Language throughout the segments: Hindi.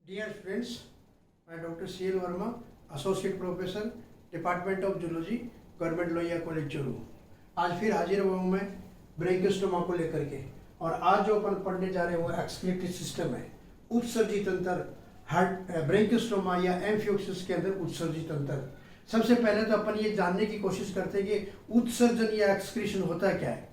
Dear friends, I am Dr. C.L. Verma, Associate Professor, Department of Zoology, government Lohia college Churu. आज फिर हाजिर हुआ हूँ मैं ब्रेंकियोस्टोमा को लेकर के। और आज जो अपन पढ़ने जा रहे हैं वो एक्सक्रीटरी सिस्टम है, उत्सर्जी तंत्र। हार्ट ब्रेंकियोस्टोमा या एम्फियोक्सिस के अंदर उत्सर्जी तंत्र। सबसे पहले तो अपन ये जानने की कोशिश करते हैं कि उत्सर्जन या एक्सक्रीशन होता क्या है।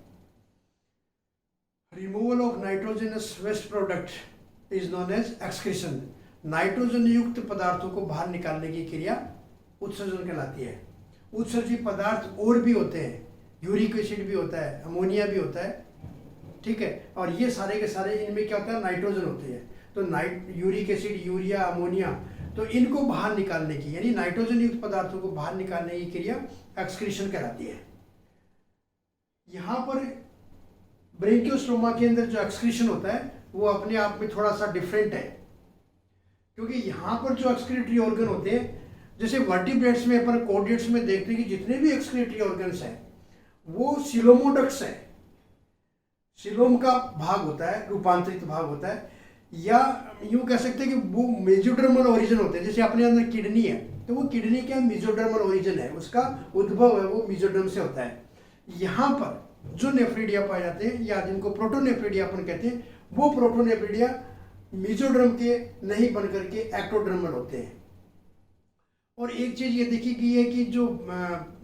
Removal of nitrogenous waste product is known as excretion. Nitrogen युक्त पदार्थों को बाहर निकालने की क्रिया उत्सर्जन कहलाती है। उत्सर्जी पदार्थ और भी होते हैं, यूरिक एसिड भी होता है, अमोनिया भी होता है, ठीक है। और ये सारे के सारे इनमें क्या होता है, नाइट्रोजन होती है। तो यूरिक एसिड, यूरिया, अमोनिया, तो इनको बाहर निकालने की यानी नाइट्रोजन युक्त पदार्थों को बाहर निकालने की क्रिया एक्सक्रीशन कहलाती है। यहाँ पर ब्रेंकियोस्टोमा के अंदर जो एक्सक्रीशन होता है वो अपने आप में थोड़ा सा डिफरेंट है, क्योंकि यहाँ पर जो एक्सक्रीटरी ऑर्गन होते हैं, जैसे वर्टिब्रेट्स में अपन कॉर्डेट्स में देखते हैं कि जितने भी एक्सक्रीटरी ऑर्गन्स हैं वो सिलोमोडक्ट्स हैं। सिलोम का भाग होता है, रूपांतरित भाग होता है, या यूं कह सकते हैं कि वो मेजोडर्मल ओरिजिन होते हैं। जैसे अपने अंदर किडनी है तो वो किडनी क्या मेजोडर्मल ओरिजिन है, उसका उद्भव है वो मेजोडर्म से होता है। यहाँ पर जो नेफ्रिडिया पाए जाते हैं या जिनको प्रोटोनेफ्रिडिया अपन कहते हैं, वो प्रोटोनेफ्रिडिया मेजोडर्म के नहीं बन करके एक्टोडर्मल होते हैं। और एक चीज ये देखी गई है कि जो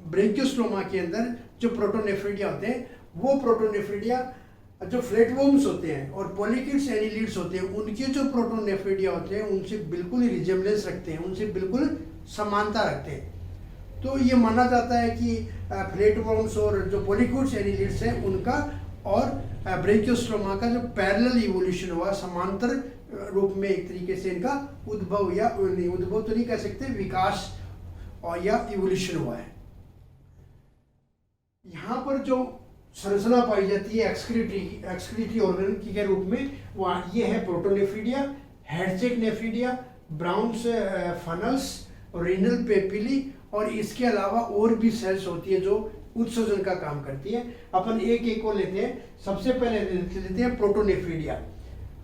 ब्रेंकियोस्टोमा के अंदर जो प्रोटोनेफ्रिडिया होते हैं, वो प्रोटोनेफ्रिडिया जो फ्लैटवर्म्स होते हैं और पॉलीकिड्स एनिलिड्स होते हैं, उनके जो प्रोटोनेफ्रिडिया होते हैं उनसे बिल्कुल रिजेम्बलेंस रखते हैं, उनसे बिल्कुल समानता रखते हैं। तो ये माना जाता है कि फ्लैटवर्म्स और जो पॉलीकिड्स एनिलिड्स हैं उनका और ब्रेंकियोस्टोमा का जो पैरेलल इवोल्यूशन हुआ, समांतर रूप में एक तरीके से इनका उद्भव, या उद्भव तो नहीं कह सकते, विकास और या इवोल्यूशन हुआ है। यहाँ पर जो संरचना पाई जाती है एक्सक्रीटरी ऑर्गन की के रूप में, वो ये है protonephridia, head sac nephridia, Brown's funnels, renal papillae, और इसके अलावा और भी सेल्स होती है जो उत्सर्जन का काम करती है। अपन एक एक को लेते हैं। सबसे पहले लेते हैं प्रोटोनेफ्रिडिया।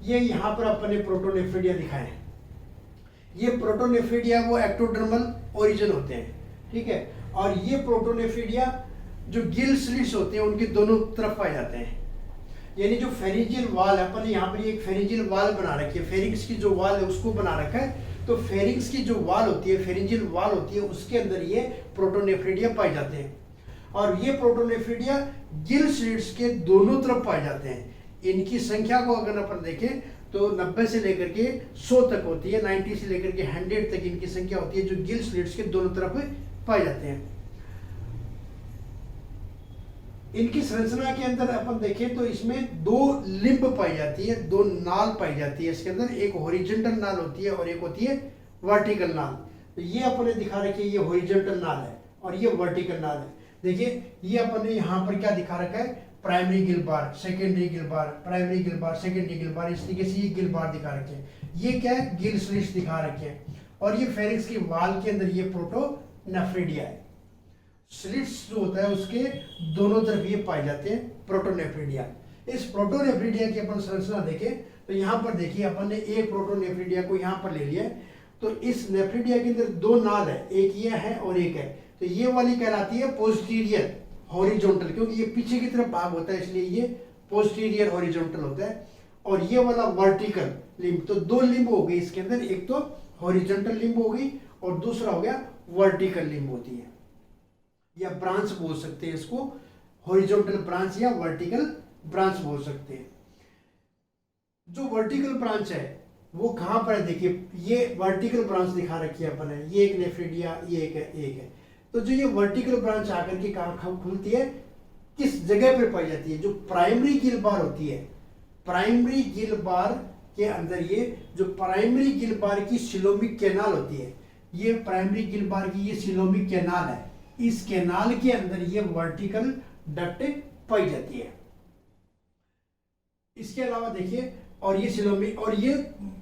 ये यहाँ पर अपन ने प्रोटोनेफ्रिडिया दिखाए हैं। ये प्रोटोनेफ्रिडिया वो एक्टोडर्मल ओरिजिन होते हैं, ठीक है। और ये प्रोटोनेफ्रिडिया जो गिल स्लिट्स होते हैं उनके दोनों तरफ पाए जाते हैं। यानी जो फेरिंजियल वाल है, अपन ने यहाँ पर एक फेरिंजियल वाल बना रखी है, फेरिंग्स की जो वाल है उसको बना रखा है। तो फेरिंग्स की जो वाल होती है, फेरिंजियल वाल होती है, उसके अंदर ये प्रोटोनेफ्रिडिया पाए जाते हैं। और ये प्रोटोनेफ्रिडिया गिल स्लिट्स के दोनों तरफ पाए जाते हैं। इनकी संख्या को अगर अपन देखें तो 90 से लेकर के 100 तक होती है, 90 से लेकर के 100 तक इनकी संख्या होती है जो गिल स्लिट्स के दोनों तरफ पाए जाते हैं। इनकी संरचना के अंदर अपन देखें तो इसमें दो लिंब पाई जाती है, दो नाल पाई जाती है। इसके अंदर एक हॉरिजॉन्टल नाल होती है और एक होती है वर्टिकल नाल। तो ये अपने दिखा रखे, ये हॉरिजॉन्टल नाल है और ये वर्टिकल नाल है। देखिए ये अपन ने यहाँ पर क्या दिखा रखा है, प्राइमरी गिल बार, सेकेंडरी गिल बार, प्राइमरी गिल बार, सेकेंडरी गिल बार, इस तरीके से ये गिल बार दिखा रखे हैं। ये क्या है, गिल स्लिट्स दिखा रखे हैं। और ये फेरिंग्स की वाल के अंदर ये प्रोटोनेफ्रिडिया है। स्लिट्स जो होता है उसके दोनों तरफ ये पाए जाते हैं प्रोटोनेफ्रिडिया। इस प्रोटोनेफ्रिडिया की अपन संरचना देखें तो यहाँ पर देखिए अपन ने एक प्रोटोनेफ्रिडिया को यहाँ पर ले लिया है। तो इस नेफ्रिडिया के अंदर दो नाल है, एक ये है और एक है। तो ये वाली कहलाती है पोस्टीरियर हॉरिजॉन्टल, क्योंकि ये पीछे की तरफ भाग होता है इसलिए ये पोस्टीरियर हॉरिजॉन्टल होता है। और ये वाला वर्टिकल लिम्ब, तो दो लिम्ब हो गई इसके अंदर, एक तो हॉरिजॉन्टल लिम्ब हो गई और दूसरा हो गया वर्टिकल लिम्ब होती है, या ब्रांच बोल सकते हैं इसको, हॉरिजॉन्टल ब्रांच या वर्टिकल ब्रांच बोल सकते हैं। जो वर्टिकल ब्रांच है वो कहाँ पर है, देखिए ये वर्टिकल ब्रांच दिखा रखी है अपन ने, ये एक नेफ्रिडिया, ये एक है। तो जो ये वर्टिकल ब्रांच आकर के कहाँ खुलती है, किस जगह पर पाई जाती है, जो प्राइमरी गिल बार होती है, प्राइमरी गिल बार के अंदर ये जो प्राइमरी गिल बार की सिलोमिक कैनाल होती है, ये प्राइमरी गिल बार की ये सिलोमिक कैनाल है, इस कैनाल के अंदर ये वर्टिकल डक्ट पाई जाती है। इसके अलावा देखिए, और ये सिलोमिक, और ये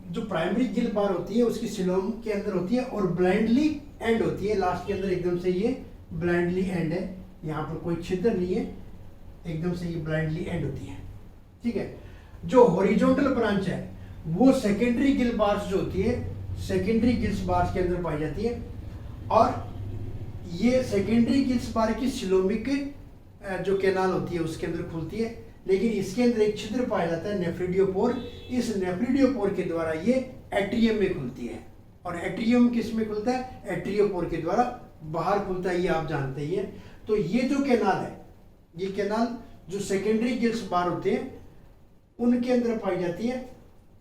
जो प्राइमरी गिल बार होती है उसकी सिलोम के अंदर होती है और ब्लाइंडली एंड होती है, लास्ट के अंदर एकदम से ये ब्लाइंडली एंड है, यहाँ पर कोई छिद्र नहीं है, एकदम से ये ब्लाइंडली एंड होती है, ठीक है। जो हॉरिजॉन्टल ब्रांच है वो सेकेंडरी गिल बार्स जो होती है सेकेंडरी गिल्स बार के अंदर पाई जाती है। और ये सेकेंडरी गिल्स बार की सिलोमिक जो कैनाल होती है उसके अंदर खुलती है, लेकिन इसके अंदर एक छिद्र पाया जाता है नेफ्रिडियोपोर। इस नेफ्रिडियोपोर के द्वारा ये एट्रियम में खुलती है। और एट्रियम किस में खुलता है? एट्रियोपोर के द्वारा बाहर खुलता है, ये आप जानते ही हैं। तो ये जो कैनाल है, ये कैनाल जो सेकेंडरी गिल्स बार होते हैं उनके अंदर पाई जाती है,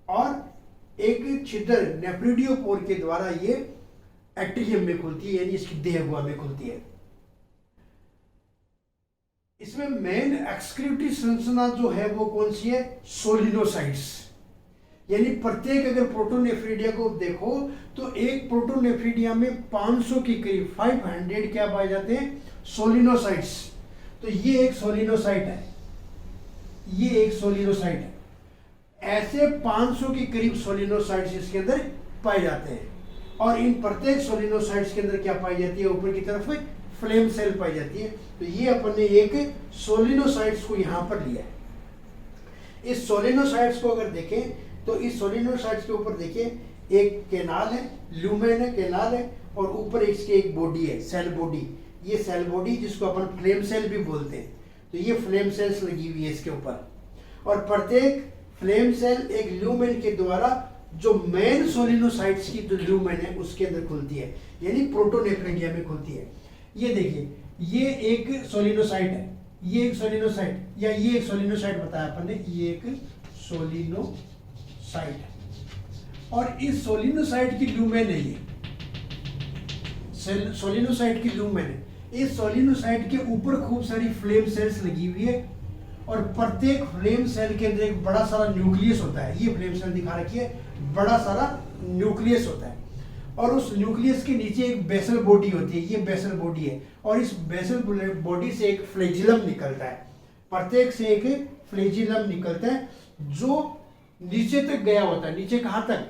और एक छिद्र नेफ्रिडियोपोर के द्वारा ये एट्रियम में खुलती है, यानी इसकी देहगुहा में खुलती है। इसमें मेन एक्सक्रीटरी संरचना जो है वो कौन सी है? सोलिनोसाइट्स। यानी प्रत्येक अगर प्रोटोनेफ्रिडिया को देखो तो एक प्रोटोनेफ्रिडिया में 500 के करीब 500 क्या पाए जाते हैं? सोलिनोसाइट्स। तो ये एक सोलिनोसाइट है, ये एक सोलिनोसाइट है। ऐसे 500 के करीब सोलिनोसाइट्स इसके अंदर पाए जाते हैं। और इन प्रत्येक सोलिनोसाइट्स के अंदर क्या पाई जाती है? ऊपर की तरफ फ्लेम सेल पाई जाती है। तो ये अपन ने एक सोलिनोसाइट्स को यहां पर लिया है। इस सोलिनोसाइट्स को अगर देखें तो इस सोलिनोसाइट्स के ऊपर देखिए एक कैनाल है, ल्यूमेन है, कैनाल है, और ऊपर इसके एक बॉडी है, सेल बॉडी। ये सेल बॉडी जिसको अपन फ्लेम सेल भी बोलते हैं। तो ये फ्लेम सेल्स लगी हुई है इसके ऊपर, और प्रत्येक फ्लेम सेल एक ल्यूमेन के द्वारा जो मेन सोलिनोसाइट्स की जो ल्यूमेन है उसके अंदर खुलती है, यानी प्रोटोनेफ्रिडिया में खुलती है। ये देखिए, ये एक सोलिनोसाइट है, ये एक सोलिनोसाइट, या ये एक सोलिनोसाइट बताया अपन ने, ये एक सोलिनोसाइट है। और इस सोलिनोसाइट की ल्यूमेन है, ये सोलिनोसाइट की ल्यूमेन है। इस सोलिनोसाइट के ऊपर खूब सारी फ्लेम सेल्स लगी हुई है, और प्रत्येक फ्लेम सेल के अंदर एक बड़ा सारा न्यूक्लियस होता है। ये फ्लेम सेल दिखा रखी है, बड़ा सारा न्यूक्लियस होता है, और उस न्यूक्लियस के नीचे एक बेसल बॉडी होती है, ये बेसल बॉडी है। और इस बेसल बॉडी से एक फ्लैजिलम निकलता है, प्रत्येक से एक फ्लैजिलम निकलता है जो नीचे तक गया होता है। नीचे कहां तक?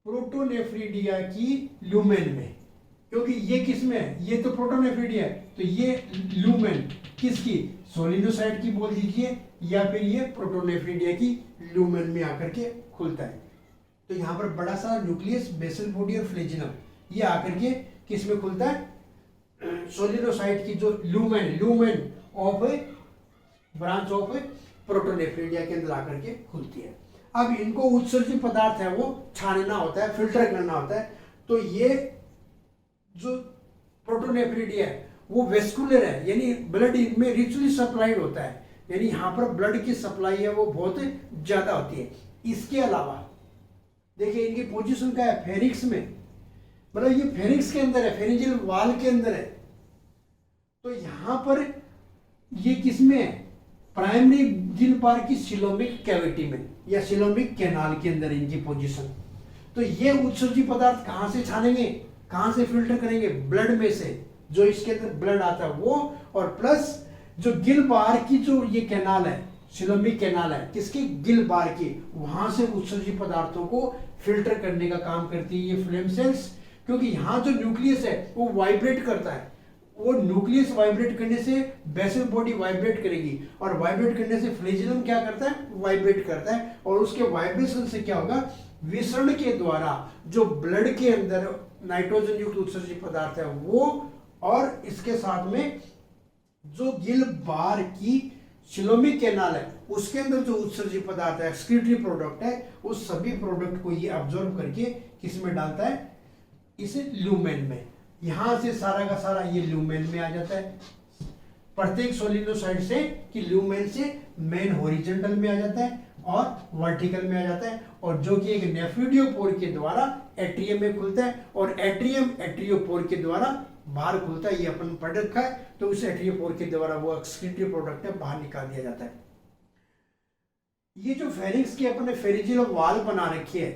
प्रोटोनेफ्रिडिया की ल्यूमेन में, क्योंकि ये किस में है? ये तो प्रोटोनेफ्रिडिया है, तो ये ल्यूमेन किसकी? सोलिनोसाइट की बोल दीजिए, या फिर ये प्रोटोनेफ्रिडिया की ल्यूमेन में आकर के खुलता है। तो यहाँ पर बड़ा सा न्यूक्लियस, बेसल बॉडी और फ्लैजिलम, ये आकर के किस में खुलता है? सोलिनोसाइट की जो lumen of branch of protonephridia के अंदर आकर के खुलती है। अब इनको उत्सर्जित पदार्थ है वो छानना होता है, फिल्टर करना होता है। तो ये जो प्रोटोनेफ्रिडिया है वो वेस्कुलर है, यानी ब्लड इनमें रिचली सप्लाइड होता है, यानी यहाँ पर ब्लड की सप्लाई है वो बहुत ज्यादा होती है। इसके अलावा देखिए इनकी पोजीशन क्या है? फेरिक्स में, मतलब ये फेरिक्स के अंदर है, फेरिंजियल वाल के अंदर है। तो यहाँ पर ये किस में है? प्राइमरी गिल बार की सिलोमिक कैविटी में, या सिलोमिक कैनाल के अंदर इनकी पोजीशन। तो ये उत्सर्जित पदार्थ कहां से छानेंगे, कहां से फिल्टर करेंगे? ब्लड में से, जो इसके अंदर ब्लड आता है वो, और प्लस जो गिल बार की जो ये कैनाल है, सिलोमिक कैनाल है, किसकी? गिल बार की, वहां से उत्सर्जित पदार्थों को फिल्टर करने का काम करती है ये फ्लेम सेल्स। क्योंकि यहाँ जो न्यूक्लियस है वो वाइब्रेट करता है, वो न्यूक्लियस वाइब्रेट करने से बेसल बॉडी वाइब्रेट करेगी, और वाइब्रेट करने से फ्लैजिलम क्या करता है? वाइब्रेट करता है। और उसके वाइब्रेशन से क्या होगा? विसरण के द्वारा जो ब्लड के अंदर नाइट्रोजन युक्त उत्सर्जित पदार्थ है वो, और इसके साथ में जो गिल बार की सिलोमिक कैनाल है उसके अंदर जो उत्सर्जित पदार्थ है, एक्सक्रीटरी प्रोडक्ट है, उस सभी प्रोडक्ट को ये अब्जॉर्ब करके किस में डालता है? इस ल्यूमेन में। यहां से सारा का सारा ये ल्यूमेन में आ जाता है, प्रत्येक सोलिनोसाइट से कि ल्यूमेन से मेन हॉरिजॉन्टल में आ जाता है और वर्टिकल में आ जाता है, और जो कि एक नेफ्रिडियोपोर के द्वारा एट्रियम में खुलता है, और एट्रियम एट्रियोपोर के द्वारा बाहर खुलता है। ये अपन पढ़ रखा है। तो उस एट्रियोपोर के द्वारा वो एक्सक्रीटरी प्रोडक्ट है बाहर निकाल दिया जाता है। ये जो फेरिंग्स की अपन ने फेरिंजियल वाल बना रखी है,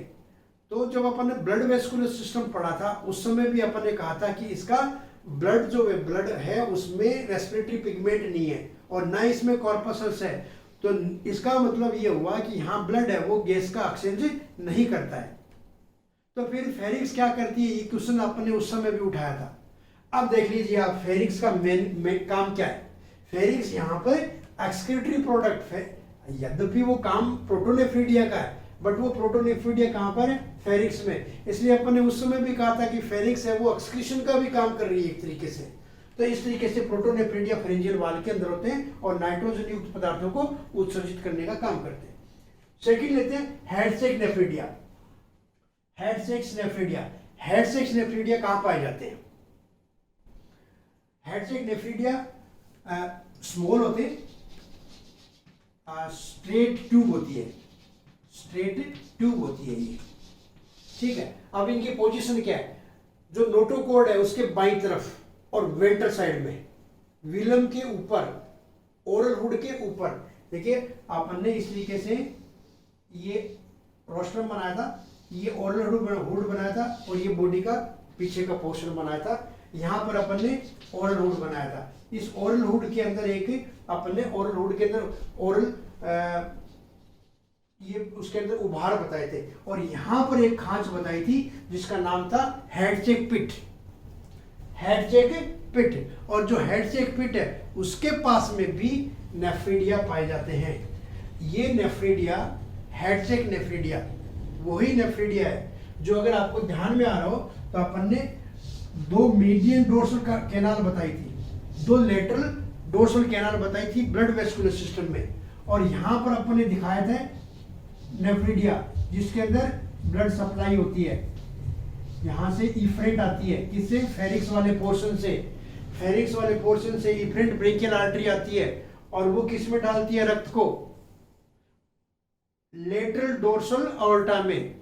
तो जब अपन ने ब्लड वेस्कुलर सिस्टम पढ़ा था उस समय भी अपन ने कहा था कि इसका ब्लड जो ब्लड है उसमें रेस्पिरेटरी पिगमेंट नहीं है, और ना इसमें कॉर्पसल्स है। तो इसका मतलब ये हुआ कि यहाँ ब्लड है वो गैस का एक्सचेंज नहीं करता है। तो फिर फेरिंग्स क्या करती है? ये क्वेश्चन अपन ने उस समय भी उठाया था। अब देख लीजिए आप, फेरिंग्स का मेन काम क्या है? फेरिंग्स यहाँ पर एक्सक्रीटरी प्रोडक्ट है, यद्यपि वो काम प्रोटोनेफ्रिडिया का है, बट वो प्रोटोनेफ्रीडिया कहाँ पर है, फेरिक्स में। इसलिए अपन ने उस समय भी कहा था कि फेरिक्स है वो एक्सक्रीशन का भी काम कर रही है एक तरीके से। तो इस तरीके से प्रोटोनेफ्रीडिया फेरिंजियल वाल के अंदर होते हैं और नाइट्रोजन युक्त पदार्थों को उत्सर्जित करने का काम करते हैं। सेकंड लेते हैं हेडसेक नेफ्रीडिया। हेडसेक्स नेफ्रीडिया, हेडसेक्स नेफ्रीडिया कहाँ पाए जाते हैं? हेडसेक नेफ्रीडिया स्मॉल होते हैं, स्ट्रेट ट्यूब होती है, स्ट्रेट ट्यूब होती है ये, ठीक है। अब इनकी पोजीशन क्या है? जो नोटोकॉर्ड है उसके बाईं तरफ और वेंट्रल साइड में, विलम के ऊपर, ओरल हुड के ऊपर। देखिए अपन ने इस तरीके से ये रोस्ट्रम बनाया था, ये ओरल हुड बनाया था और ये बॉडी का पीछे का पोर्शन बनाया था। यहाँ पर अपन ने ओरल हुड बनाया था। इस ओरल हुड के अंदर एक अपन ने ओरल हुड के अंदर ओरल ये उसके अंदर उभार बताए थे और यहाँ पर एक खांच बताई थी जिसका नाम था हेडसेक पिट, हेडसेक पिट। और जो हेडसेक पिट है उसके पास में भी नेफ्रीडिया पाए जाते हैं। ये नेफ्रीडिया, हेडसेक नेफ्रीडिया वही नेफ्रीडिया है जो, अगर आपको ध्यान में आ रहा हो तो अपन ने 2 मीडियन डोर्सल कैनाल बताई थी, 2 लेटरल डोर्सल कैनाल बताई थी ब्लड वेस्कुलर सिस्टम में। और यहाँ पर अपन ने दिखाया था नेफ्रीडिया जिसके अंदर ब्लड सप्लाई होती है, यहाँ से इफ्रेंट आती है, किससे? फेरिक्स वाले पोर्शन से, फेरिक्स वाले पोर्शन से इफ्रेंट ब्रेकियल आर्टरी आती है और वो किस में डालती है रक्त को? लेटरल डोर्सल ऑर्टा में,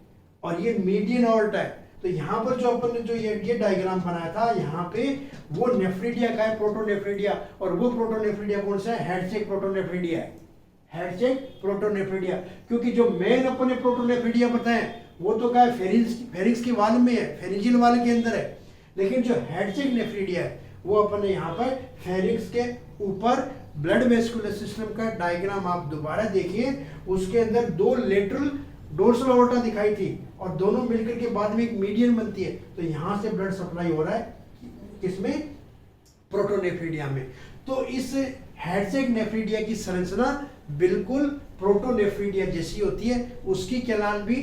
और ये मीडियन ऑर्टा है। तो यहाँ पर जो अपन ने जो ये डायग्राम बनाया था, यहाँ पे वो नेफ्रीडिया का है, प्रोटोनेफ्रीडिया। और वो प्रोटोनेफ्रीडिया कौन सा है? हेडसेक प्रोटोनेफ्रीडिया है, हेडसेक प्रोटोनेफ्रीडिया। क्योंकि जो मेन अपन ने प्रोटोनेफ्रीडिया बताए वो तो क्या है? फेरिंक्स की वाल में है, फेरिंजियल वाल के अंदर है। लेकिन जो हेडसेक नेफ्रीडिया है वो अपन ने यहाँ पर फेरिंक्स के ऊपर, ब्लड वेस्कुलर सिस्टम का डायग्राम आप दोबारा देखिए, उसके अंदर 2 लेटरल डोर्सल ऑर्टा दिखाई थी और दोनों मिलकर के बाद में एक मीडियन बनती है। तो यहाँ से ब्लड सप्लाई हो रहा है किसमें? प्रोटोनेफ्रीडिया में। तो इस हेडसेक नेफ्रीडिया की संरचना बिल्कुल प्रोटोनेफ्रीडिया जैसी होती है। उसकी कैनाल भी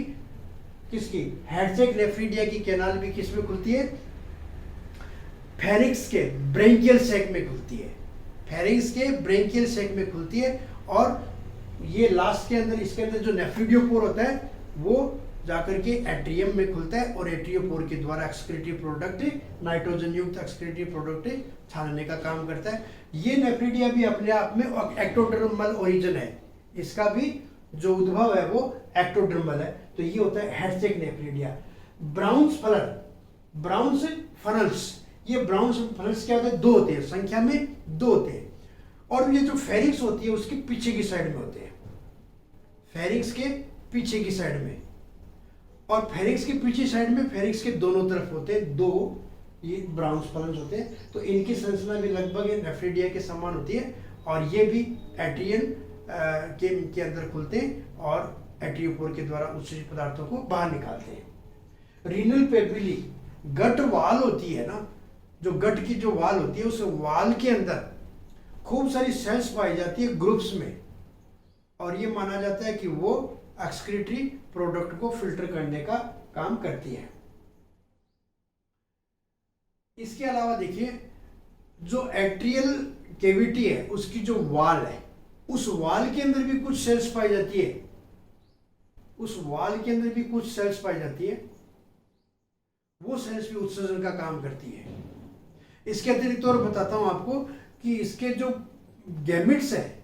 किसकी? हेडसेक नेफ्रीडिया की कैनाल भी किसमें खुलती है? फेरिंक्स के ब्रेंकियल सैक में खुलती है, फेरिंक्स के ब्रेंकियल सैक में खुलती है। और ये लास्ट के अंदर, इसके अंदर जो नेफ्रीडियोपोर होता है वो जाकर के एट्रियम में खुलता है और एट्रियोपोर के द्वारा एक्सक्रीटरी प्रोडक्ट, नाइट्रोजन युक्त एक्सक्रीटरी प्रोडक्ट छानने का काम करता है। ये नेफ्रीडिया भी अपने आप में एक्टोडर्मल ओरिजिन है, इसका भी जो उद्भव है वो एक्टोडर्मल है। तो ये होता है head sac nephridia. Brown's funnel, Brown's funnels, ये ब्राउन्स फनल्स क्या होते हैं? 2 होते हैं, संख्या में 2 होते हैं। और ये जो फेरिंक्स होती है उसके पीछे की साइड में होते हैं, फेरिंक्स के पीछे की साइड में। और फेरिंक्स के पीछे साइड में फेरिंक्स के दोनों तरफ होते हैं 2 ये ब्राउन्स फनल्स होते हैं। तो इनकी संरचना भी लगभग नेफ्रीडिया के समान होती है और ये भी एट्रियन के अंदर खुलते हैं और एट्रियोपोर के द्वारा उत्सर्जित पदार्थों को बाहर निकालते हैं। रीनल पेपिली, गट वाल होती है ना, जो गट की जो वाल होती है उस वाल के अंदर खूब सारी सेल्स पाई जाती है ग्रुप्स में, और ये माना जाता है कि वो एक्सक्रीटरी प्रोडक्ट को फिल्टर करने का काम करती है। इसके अलावा देखिए जो एट्रियल कैविटी है उसकी जो वाल है, उस वाल के अंदर भी कुछ सेल्स पाई जाती है, उस वाल के अंदर भी कुछ सेल्स पाई जाती है, वो सेल्स भी उत्सर्जन का काम करती है। इसके अतिरिक्त और बताता हूं आपको कि इसके जो गैमेट्स है,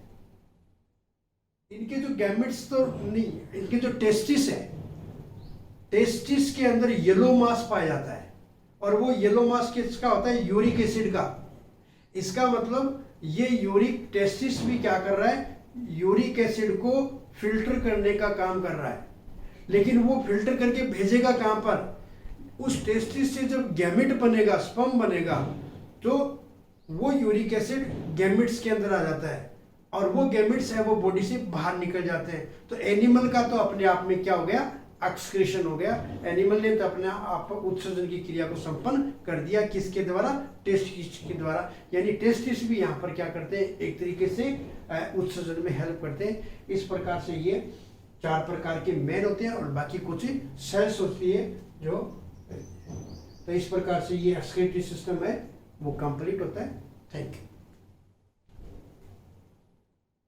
इनके जो गैमेट्स तो नहीं, इनके जो टेस्टिस है, टेस्टिस के अंदर येलो मास पाया जाता है और वो येलो मास किसका होता है? यूरिक एसिड का। इसका मतलब ये यूरिक टेस्टिस भी क्या कर रहा है? यूरिक एसिड को फिल्टर करने का काम कर रहा है। लेकिन वो फिल्टर करके भेजेगा कहां पर? उस टेस्टिस से जब गैमेट बनेगा, स्पर्म बनेगा, तो वो यूरिक एसिड गैमेट्स के अंदर आ जाता है और वो गैमेट्स है वो बॉडी से बाहर निकल जाते हैं। तो एनिमल का तो अपने आप में क्या हो गया? एक्सक्रीशन हो गया। एनिमल ने तो अपने आप उत्सर्जन की क्रिया को संपन्न कर दिया, किसके द्वारा? टेस्टिस के द्वारा। यानी टेस्टिस भी यहाँ पर क्या करते हैं? एक तरीके से उत्सर्जन में हेल्प करते हैं। इस प्रकार से ये 4 प्रकार के मेन होते हैं और बाकी कुछ सेल्स होती है जो, तो इस प्रकार से ये एक्सक्रीटरी सिस्टम है वो कंप्लीट होता है। Thank you.